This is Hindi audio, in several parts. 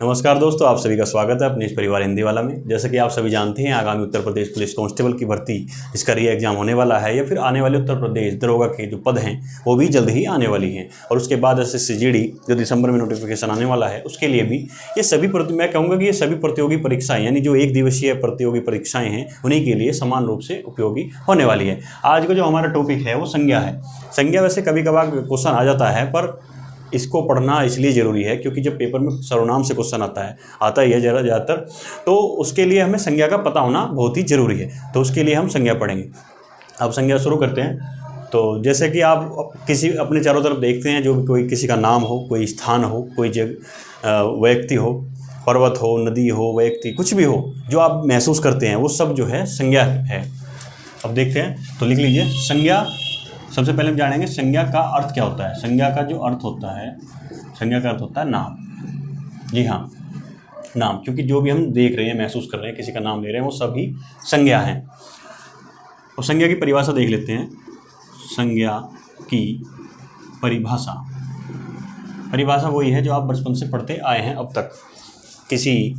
नमस्कार दोस्तों, आप सभी का स्वागत है अपने इस परिवार हिंदी वाला में। जैसे कि आप सभी जानते हैं, आगामी उत्तर प्रदेश पुलिस कांस्टेबल की भर्ती इसका री एग्जाम होने वाला है, या फिर आने वाले उत्तर प्रदेश दरोगा के जो पद हैं वो भी जल्द ही आने वाली हैं। और उसके बाद SSC-GD जो दिसंबर में नोटिफिकेशन आने वाला है, उसके लिए भी ये सभी मैं कहूँगा कि ये सभी प्रतियोगी परीक्षाएँ, यानी जो एक दिवसीय प्रतियोगी परीक्षाएँ हैं, उन्हीं के लिए समान रूप से उपयोगी होने वाली है। आज का जो हमारा टॉपिक है वो संज्ञा है। संज्ञा वैसे कभी कभार क्वेश्चन आ जाता है, पर इसको पढ़ना इसलिए ज़रूरी है क्योंकि जब पेपर में सर्वनाम से क्वेश्चन आता ही है ज़्यादातर, तो उसके लिए हमें संज्ञा का पता होना बहुत ही ज़रूरी है। तो उसके लिए हम संज्ञा पढ़ेंगे। अब संज्ञा शुरू करते हैं। तो जैसे कि आप किसी अपने चारों तरफ देखते हैं, जो भी कोई किसी का नाम हो, कोई स्थान हो, कोई व्यक्ति हो, पर्वत हो, नदी हो, व्यक्ति कुछ भी हो, जो आप महसूस करते हैं वो सब जो है संज्ञा है। अब देखते हैं, तो लिख लीजिए संज्ञा। सबसे पहले हम जानेंगे संज्ञा का अर्थ क्या होता है। संज्ञा का जो अर्थ होता है, संज्ञा का अर्थ होता है नाम। जी हाँ, नाम, क्योंकि जो भी हम देख रहे हैं, महसूस कर रहे हैं, किसी का नाम ले रहे हैं, वो सभी संज्ञा हैं। और संज्ञा की परिभाषा देख लेते हैं। संज्ञा की परिभाषा वही है जो आप बचपन से पढ़ते आए हैं अब तक। किसी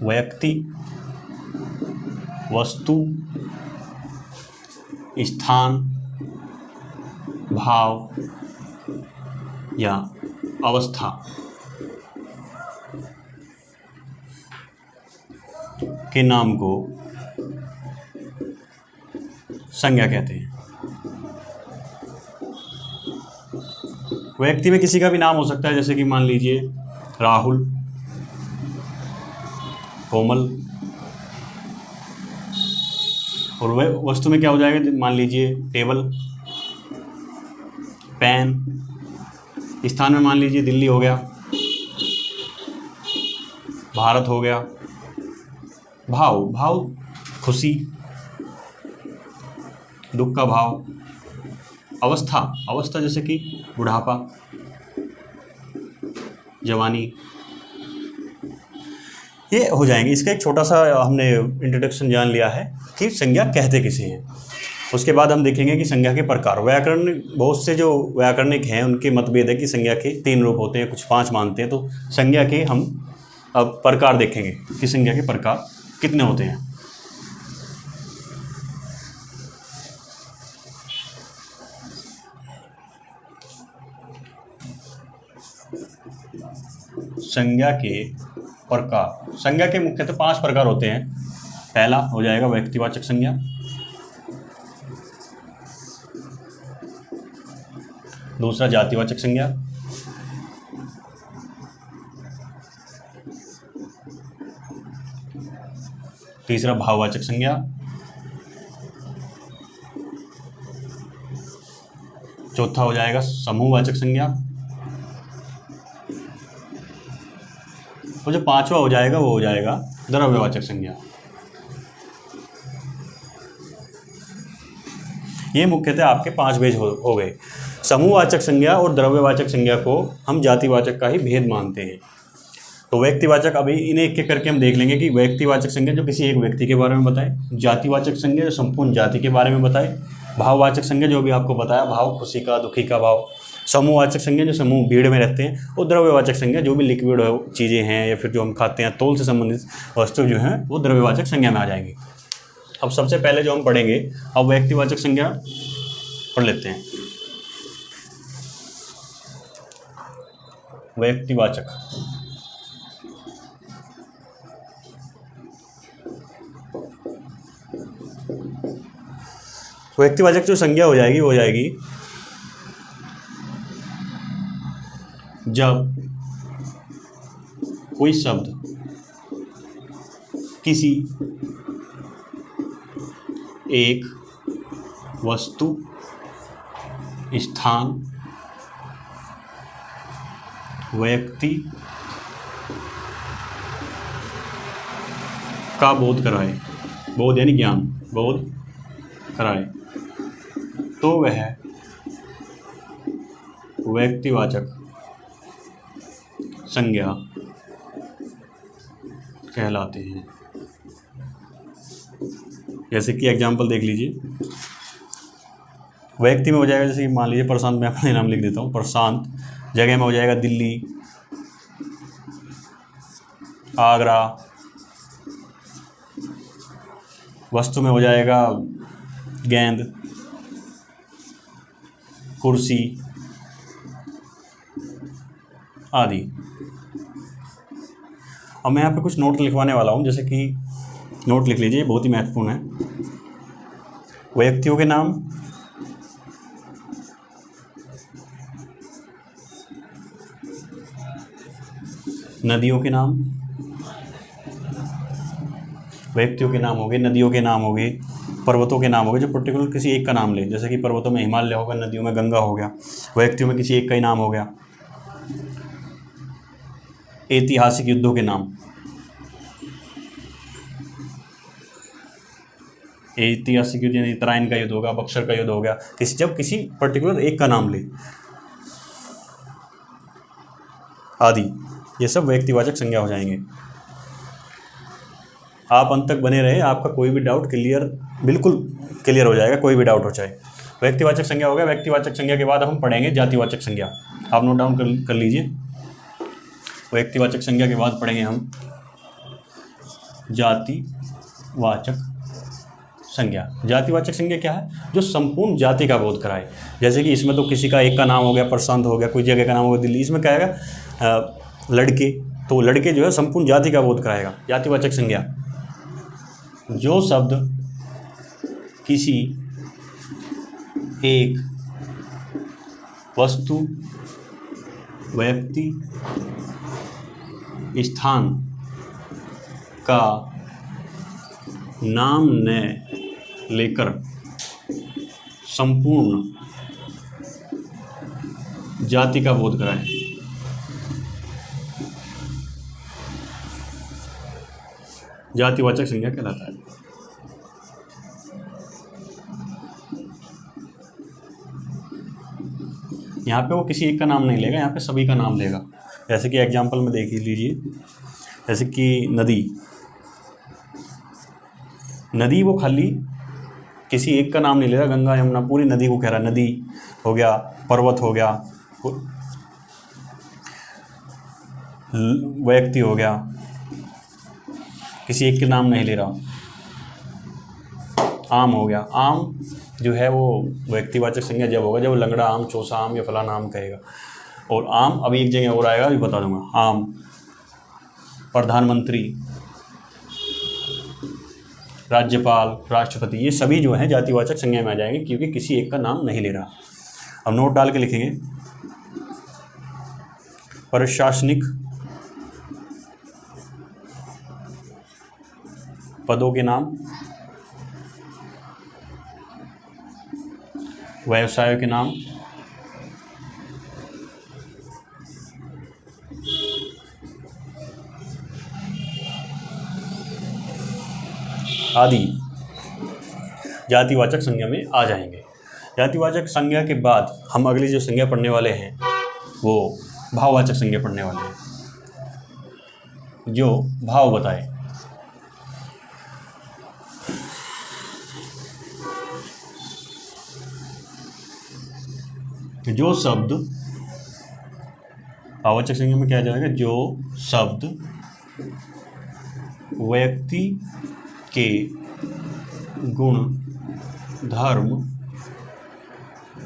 व्यक्ति, वस्तु, स्थान, भाव या अवस्था के नाम को संज्ञा कहते हैं। व्यक्ति में किसी का भी नाम हो सकता है, जैसे कि मान लीजिए राहुल, कोमल। और वह वस्तु में क्या हो जाएगा, मान लीजिए टेबल, पेन। स्थान में मान लीजिए दिल्ली हो गया, भारत हो गया। भाव खुशी, दुख का भाव। अवस्था जैसे कि बुढ़ापा, जवानी, ये हो जाएंगे। इसका एक छोटा सा हमने इंट्रोडक्शन जान लिया है कि संज्ञा कहते किसे हैं। उसके बाद हम देखेंगे कि संज्ञा के प्रकार। बहुत से जो व्याकरणिक हैं उनके मतभेद है कि संज्ञा के 3 रूप होते हैं, कुछ 5 मानते हैं। तो संज्ञा के हम अब प्रकार देखेंगे कि संज्ञा के प्रकार कितने होते हैं। संज्ञा के प्रकार। संज्ञा के मुख्यतः 5 प्रकार होते हैं। पहला हो जाएगा व्यक्तिवाचक संज्ञा, दूसरा जातिवाचक संज्ञा, तीसरा भाववाचक संज्ञा, चौथा हो जाएगा समूहवाचक संज्ञा, और जो 5वां हो जाएगा वो हो जाएगा द्रव्यवाचक संज्ञा। ये मुख्यतः आपके 5 भेद हो गए। समूहवाचक संज्ञा और द्रव्यवाचक संज्ञा को हम जातिवाचक का ही भेद मानते हैं। तो व्यक्तिवाचक, अभी इन्हें एक एक करके हम देख लेंगे कि व्यक्तिवाचक संज्ञा जो किसी एक व्यक्ति के बारे में बताए, जातिवाचक संज्ञा जो संपूर्ण जाति के बारे में बताए, भाववाचक संज्ञा जो भी आपको बताया, भाव खुशी का, दुखी का भाव, समूहवाचक संज्ञा जो समूह भीड़ में रहते हैं, और द्रव्यवाचक संज्ञा जो भी लिक्विड चीज़ें हैं या फिर जो हम खाते हैं, तौल से संबंधित वस्तु जो हैं वो द्रव्यवाचक संज्ञा में आ जाएंगी। अब सबसे पहले जो हम पढ़ेंगे, अब व्यक्तिवाचक संज्ञा पढ़ लेते हैं। व्यक्तिवाचक जो संज्ञा हो जाएगी जब कोई शब्द किसी एक वस्तु, स्थान, व्यक्ति का बोध कराए, बोध यानी ज्ञान, बोध कराए, तो वह व्यक्तिवाचक संज्ञा कहलाते हैं। जैसे कि एग्जाम्पल देख लीजिए, व्यक्ति में हो जाएगा, जैसे कि मान लीजिए प्रशांत, मैं अपने नाम लिख देता हूँ, प्रशांत जगह में हो जाएगा दिल्ली, आगरा। वस्तु में हो जाएगा गेंद, कुर्सी आदि। अब मैं यहाँ पे कुछ नोट लिखवाने वाला हूँ, जैसे कि नोट लिख लीजिए, बहुत ही महत्वपूर्ण है। व्यक्तियों के नाम, नदियों के नाम, व्यक्तियों के नाम हो गए, नदियों के नाम हो गए, पर्वतों के नाम हो गए, जो पर्टिकुलर किसी एक का नाम ले, जैसे कि पर्वतों में हिमालय होगा, नदियों में गंगा हो गया, व्यक्तियों में किसी एक का ही नाम हो गया। ऐतिहासिक युद्धों के नाम, ऐतिहासिक युद्ध यानी तराइन का युद्ध होगा, बक्सर का युद्ध हो गया, जब किसी पर्टिकुलर एक का नाम ले आदि, ये सब व्यक्तिवाचक संज्ञा हो जाएंगे। आप अंत तक बने रहे, आपका कोई भी डाउट बिल्कुल क्लियर हो जाएगा, कोई भी डाउट हो चाहे। व्यक्तिवाचक संज्ञा हो गया। व्यक्तिवाचक संज्ञा के बाद हम पढ़ेंगे जातिवाचक संज्ञा। आप नोट डाउन कर लीजिए। व्यक्तिवाचक संज्ञा के बाद पढ़ेंगे हम जातिवाचक संज्ञा। जातिवाचक संज्ञा क्या है? जो संपूर्ण जाति का बोध कराए। जैसे कि इसमें तो किसी का एक का नाम हो गया, प्रशांत हो गया, कोई जगह का नाम हो गया दिल्ली, इसमें क्या आएगा? लड़के, तो लड़के जो है संपूर्ण जाति का बोध कराएगा। जातिवाचक संज्ञा, जो शब्द किसी एक वस्तु, व्यक्ति, स्थान का नाम न लेकर संपूर्ण जाति का बोध कराए। जातिवाचक संज्ञा कहलाता है। यहाँ पे वो किसी एक का नाम नहीं लेगा, यहाँ पे सभी का नाम लेगा। जैसे कि एग्जाम्पल में देख लीजिए, जैसे कि नदी, नदी वो खाली किसी एक का नाम नहीं ले रहा, गंगा यमुना पूरी नदी को कह रहा है नदी हो गया, पर्वत हो गया, व्यक्ति हो गया, किसी एक के नाम नहीं ले रहा। आम हो गया, आम जो है वो व्यक्तिवाचक संज्ञा जब होगा जब लंगड़ा आम, चौसा आम या फलाना आम कहेगा। और आम अभी एक जगह और आएगा, अभी बता दूंगा। आम, प्रधानमंत्री, राज्यपाल, राष्ट्रपति, ये सभी जो हैं जातिवाचक संज्ञा में आ जाएंगे क्योंकि किसी एक का नाम नहीं ले रहा। अब नोट डाल के लिखेंगे। प्रशासनिक पदों के नाम, व्यवसायों के नाम, आदि जातिवाचक संज्ञा में आ जाएंगे। जातिवाचक संज्ञा के बाद हम अगली जो संज्ञा पढ़ने वाले हैं वो भाववाचक संज्ञा पढ़ने वाले हैं, जो भाव बताए। जो शब्द भाववाचक संज्ञा में क्या जाएगा? जो शब्द व्यक्ति के गुण, धर्म,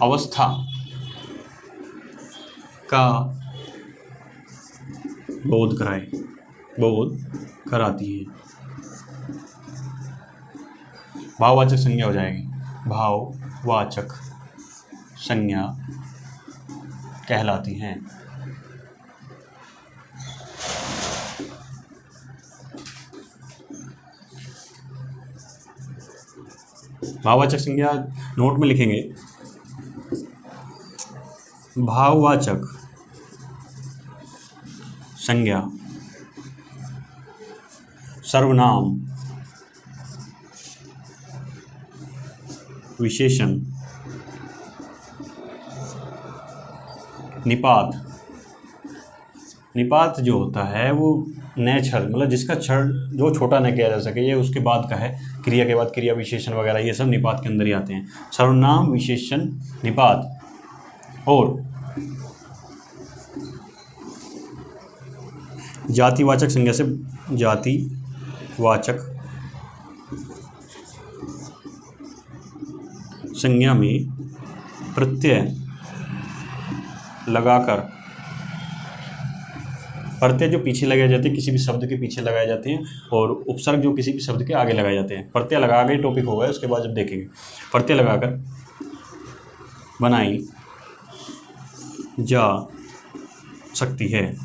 अवस्था का बोध कराती है, भाववाचक संज्ञा हो जाएगी। भाववाचक संज्ञा कहलाती हैं। भाववाचक संज्ञा नोट में लिखेंगे। भाववाचक संज्ञा सर्वनाम, विशेषण, निपात। निपात जो होता है वो नए क्षर, मतलब जिसका क्षर जो छोटा न किया जा सके, ये उसके बाद का है। क्रिया के बाद क्रिया विशेषण वगैरह ये सब निपात के अंदर ही आते हैं। सर्वनाम, विशेषण, निपात। और जातिवाचक संज्ञा से जातिवाचक संज्ञा में प्रत्यय लगाकर, प्रत्यय जो पीछे लगाए जाते हैं, किसी भी शब्द के पीछे लगाए जाते हैं, और उपसर्ग जो किसी भी शब्द के आगे लगाए जाते हैं। प्रत्यय लगा के टॉपिक होगा, उसके बाद जब देखेंगे। प्रत्यय लगाकर बनाई जा सकती है।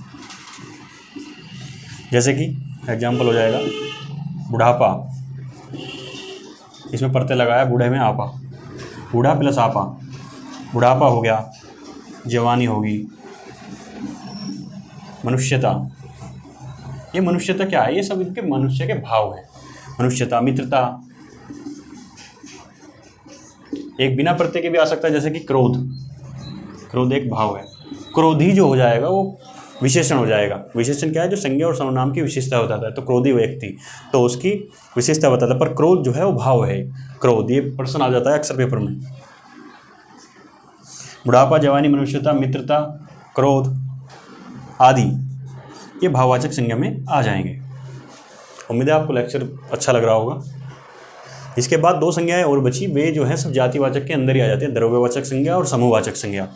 जैसे कि एग्जाम्पल हो जाएगा बुढ़ापा, इसमें प्रत्यय लगाया, बूढ़े में आपा, बूढ़ा प्लस आपा, बुढ़ापा हो गया, जवानी होगी। मनुष्यता, ये मनुष्यता क्या है? ये सब इनके मनुष्य के भाव हैं। मनुष्यता, मित्रता, एक बिना प्रत्यय के भी आ सकता है, जैसे कि क्रोध, क्रोध एक भाव है। क्रोधी जो हो जाएगा वो विशेषण हो जाएगा। विशेषण क्या है? जो संज्ञा और सर्वनाम की विशेषता बताता है। तो क्रोधी व्यक्ति, तो उसकी विशेषता बताता है, पर क्रोध जो है वो भाव है। क्रोध, ये प्रश्न आ जाता है अक्सर पेपर में। बुढ़ापा, जवानी, मनुष्यता, मित्रता, क्रोध आदि ये भाववाचक संज्ञा में आ जाएंगे। उम्मीद है आपको लेक्चर अच्छा लग रहा होगा। इसके बाद दो संज्ञाएं और बची, वे जो है सब जातिवाचक के अंदर ही आ जाती हैं, द्रव्यवाचक संज्ञा और समूहवाचक संज्ञा।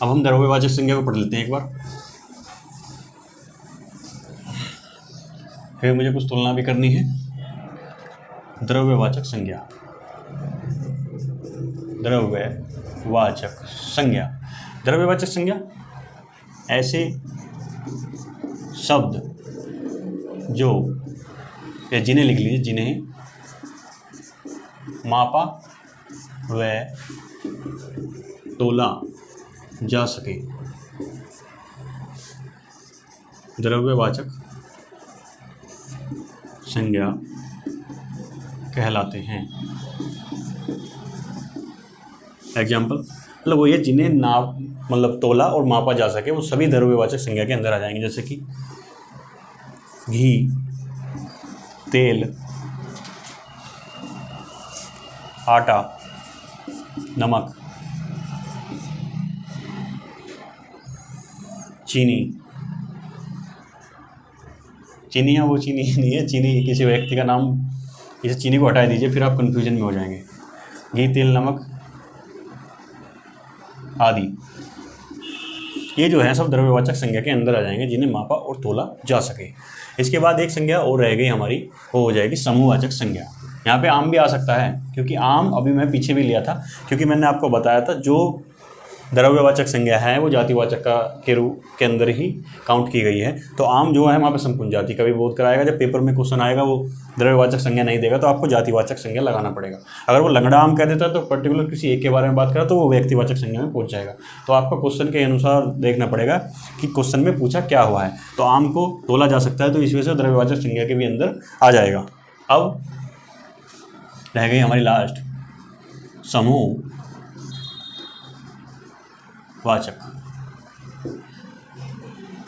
अब हम द्रव्यवाचक संज्ञा को पढ़ लेते हैं एक बार, फिर मुझे कुछ तुलना भी करनी है। द्रव्यवाचक संज्ञा, द्रव्यवाचक संज्ञा। द्रव्यवाचक संज्ञा ऐसे शब्द जो, या जिन्हें लिख लीजिए, जिन्हें मापा व तोला जा सके, द्रव्यवाचक संज्ञा कहलाते हैं। एग्जाम्पल मतलब वो ये जिन्हें नाप मतलब तोला और मापा जा सके, वो सभी द्रव्यवाचक संज्ञा के अंदर आ जाएंगे। जैसे कि घी, तेल, आटा, नमक, चीनी। चीनी है वो चीनी नहीं है, चीनी किसी व्यक्ति का नाम, इस चीनी को हटा दीजिए, फिर आप कन्फ्यूजन में हो जाएंगे। घी, तेल, नमक आदि ये जो है सब द्रव्यवाचक संज्ञा के अंदर आ जाएंगे, जिन्हें मापा और तोला जा सके। इसके बाद एक संज्ञा और रह गई हमारी, वो हो जाएगी समूहवाचक संज्ञा। यहाँ पे आम भी आ सकता है, क्योंकि आम अभी मैं पीछे भी लिया था, क्योंकि मैंने आपको बताया था जो द्रव्यवाचक संज्ञा है वो जातिवाचक का के रूप के अंदर ही काउंट की गई है। तो आम जो है वहाँ पे संपूर्ण जाति का भी बोध कराएगा। जब पेपर में क्वेश्चन आएगा वो द्रव्यवाचक संज्ञा नहीं देगा, तो आपको जातिवाचक संज्ञा लगाना पड़ेगा। अगर वो लंगड़ा आम कह देता है तो पर्टिकुलर किसी एक के बारे में बात करा तो वो व्यक्तिवाचक संज्ञा में पहुँच जाएगा। तो आपको क्वेश्चन के अनुसार देखना पड़ेगा कि क्वेश्चन में पूछा क्या हुआ है। तो आम को तोला जा सकता है, तो इस वजह से द्रव्यवाचक संज्ञा के भी अंदर आ जाएगा। अब रह गई हमारी लास्ट समूह वाचक।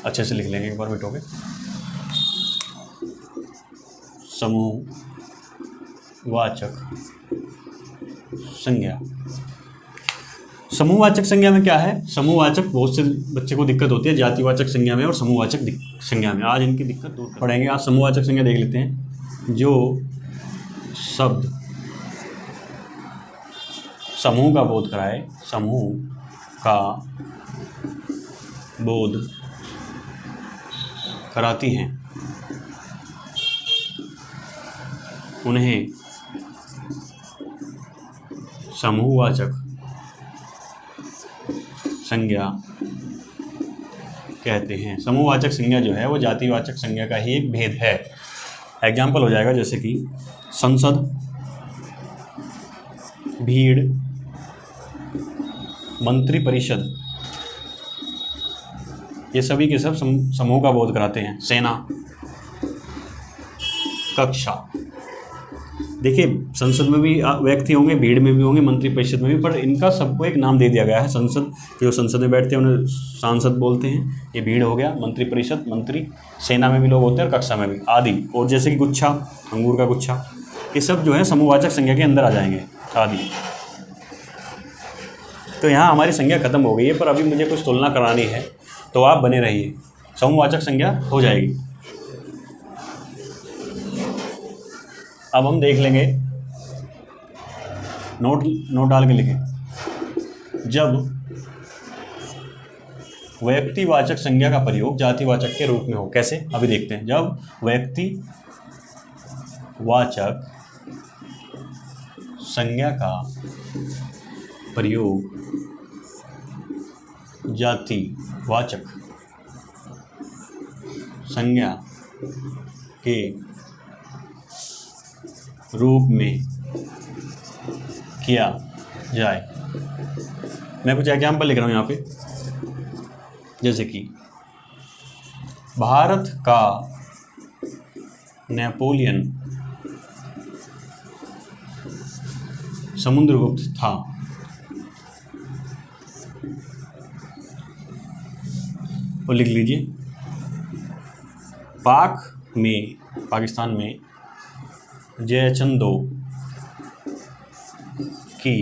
अच्छे से लिख लेंगे एक बार मिटोगे। समूह वाचक संज्ञा। समूहवाचक संज्ञा में क्या है? समूहवाचक बहुत से बच्चे को दिक्कत होती है जातिवाचक संज्ञा में और समूहवाचक संज्ञा में। आज इनकी दिक्कत दूर पड़ेंगे। आज समूहवाचक संज्ञा देख लेते हैं। जो शब्द समूह का बोध कराए, समूह का बोध कराती हैं, उन्हें समूहवाचक संज्ञा कहते हैं। समूहवाचक संज्ञा जो है वो जातिवाचक संज्ञा का ही एक भेद है। एग्जाम्पल हो जाएगा जैसे कि संसद, भीड़, मंत्री परिषद, ये सभी के सब समूह का बोध कराते हैं। सेना, कक्षा। देखिए संसद में भी व्यक्ति होंगे, भीड़ में भी होंगे, मंत्री परिषद में भी, पर इनका सबको एक नाम दे दिया गया है। संसद, जो संसद में बैठते हैं उन्हें सांसद बोलते हैं, ये भीड़ हो गया। मंत्री परिषद, मंत्री, सेना में भी लोग होते हैं और कक्षा में भी आदि। और जैसे कि गुच्छा, अंगूर का गुच्छा, ये सब जो है समूहवाचक संज्ञा के अंदर आ जाएंगे आदि। तो यहाँ हमारी संज्ञा खत्म हो गई है, पर अभी मुझे कुछ तुलना करानी है, तो आप बने रहिए। समूहवाचक संज्ञा हो जाएगी। अब हम देख लेंगे, नोट डाल के लिखें। जब व्यक्तिवाचक संज्ञा का प्रयोग जातिवाचक के रूप में हो, कैसे अभी देखते हैं। जब व्यक्तिवाचक संज्ञा का प्रयोग जातिवाचक संज्ञा के रूप में किया जाए। मैं कुछ एग्जाम्पल लिख रहा हूँ यहाँ पे, जैसे कि भारत का नेपोलियन समुद्रगुप्त था। वो लिख लीजिए। पाकिस्तान में जयचंदो की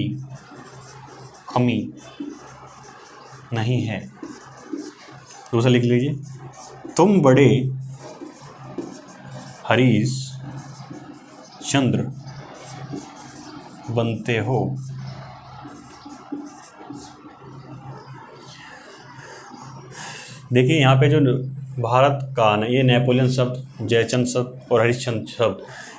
कमी नहीं है। दूसरा लिख लीजिए। तुम बड़े हरीश चंद्र बनते हो। देखिए यहाँ पे जो भारत का न, ये नेपोलियन शब्द, जयचंद शब्द और हरिश्चंद्र शब्द,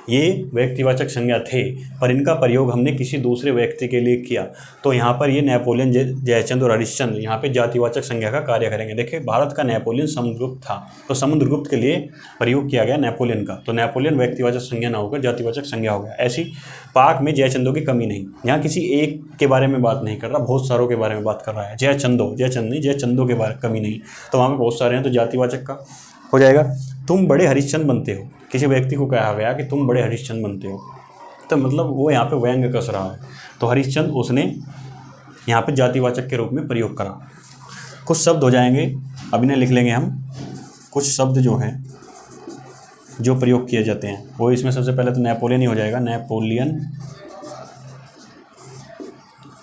ये व्यक्तिवाचक संज्ञा थे, पर इनका प्रयोग हमने किसी दूसरे व्यक्ति के लिए किया, तो यहाँ पर ये नेपोलियन, जयचंद और हरिश्चंद्र यहाँ पे जातिवाचक संज्ञा का कार्य करेंगे। देखिए भारत का नेपोलियन समुद्रगुप्त था, तो समुद्रगुप्त के लिए प्रयोग किया गया नेपोलियन का, तो नेपोलियन व्यक्तिवाचक संज्ञा ना होकर जातिवाचक संज्ञा हो गया। ऐसी पाक में जयचंदों की कमी नहीं, यहाँ किसी एक के बारे में बात नहीं कर रहा, बहुत सारों के बारे में बात कर रहा है। जयचंद नहीं, जयचंदों के बारे कमी नहीं, तो वहाँ पर बहुत सारे हैं, तो जातिवाचक का हो जाएगा। तुम बड़े हरिश्चंद्र बनते हो, किसी व्यक्ति को कहा गया कि तुम बड़े हरिश्चंद्र बनते हो, तो मतलब वो यहाँ पे व्यंग्य कस रहा है, तो हरिश्चंद्र उसने यहाँ पे जातिवाचक के रूप में प्रयोग करा। कुछ शब्द हो जाएंगे, अभी ने लिख लेंगे हम कुछ शब्द जो हैं जो प्रयोग किए जाते हैं, वो इसमें सबसे पहले तो नेपोलियन ही हो जाएगा। नेपोलियन,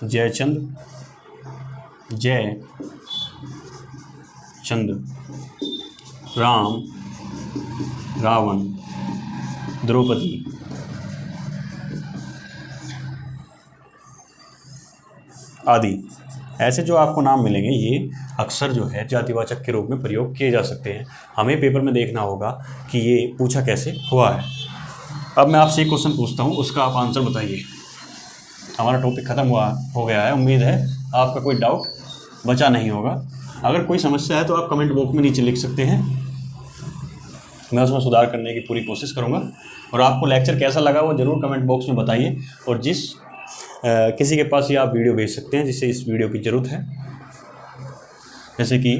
जयचंद, जयचंद, राम, रावण, द्रौपदी, आदि, ऐसे जो आपको नाम मिलेंगे, ये अक्सर जो है जातिवाचक के रूप में प्रयोग किए जा सकते हैं। हमें पेपर में देखना होगा कि ये पूछा कैसे हुआ है। अब मैं आपसे एक क्वेश्चन पूछता हूँ, उसका आप आंसर बताइए। हमारा टॉपिक ख़त्म हो गया है। उम्मीद है आपका कोई डाउट बचा नहीं होगा। अगर कोई समस्या है तो आप कमेंट बॉक्स में नीचे लिख सकते हैं, मैं उसमें सुधार करने की पूरी कोशिश करूँगा। और आपको लेक्चर कैसा लगा वो ज़रूर कमेंट बॉक्स में बताइए, और किसी के पास ये आप वीडियो भेज सकते हैं जिसे इस वीडियो की ज़रूरत है। जैसे कि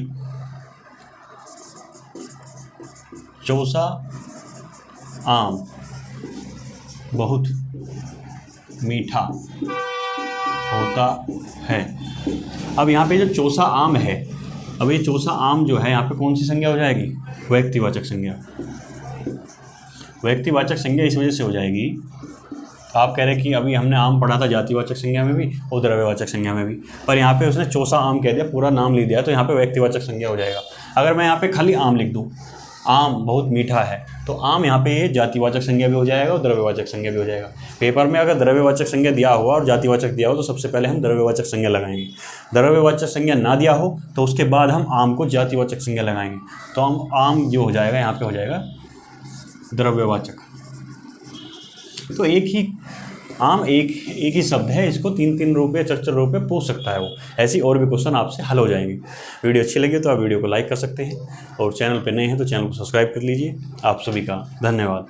चौसा आम बहुत मीठा होता है। अब यहाँ पे जो चौसा आम है, अब ये चौसा आम जो है यहाँ पे कौन सी संज्ञा हो जाएगी? व्यक्तिवाचक संज्ञा। व्यक्तिवाचक संज्ञा इस वजह से हो जाएगी, आप कह रहे हैं कि अभी हमने आम पढ़ा था जातिवाचक संज्ञा में भी और द्रव्यवाचक संज्ञा में भी, पर यहाँ पे उसने चौसा आम कह दिया, पूरा नाम लिख दिया, तो यहाँ पे व्यक्तिवाचक संज्ञा हो जाएगा। अगर मैं यहाँ पे खाली आम लिख दूँ, आम बहुत मीठा है, तो आम यहाँ पे ये जातिवाचक संज्ञा भी हो जाएगा और द्रव्यवाचक संज्ञा भी हो जाएगा। पेपर में अगर द्रव्यवाचक संज्ञा दिया हुआ और जातिवाचक दिया हो तो सबसे पहले हम द्रव्यवाचक संज्ञा लगाएंगे। द्रव्यवाचक संज्ञा ना दिया हो तो उसके बाद हम आम को जातिवाचक संज्ञा लगाएंगे, तो हम आम जो हो जाएगा यहाँ पे हो जाएगा द्रव्यवाचक। तो आम एक ही शब्द है, इसको 3-3 रूप या 4-4 रूप में पूछ सकता है वो। ऐसी और भी क्वेश्चन आपसे हल हो जाएंगे। वीडियो अच्छी लगी तो आप वीडियो को लाइक कर सकते हैं, और चैनल पे नए हैं तो चैनल को सब्सक्राइब कर लीजिए। आप सभी का धन्यवाद।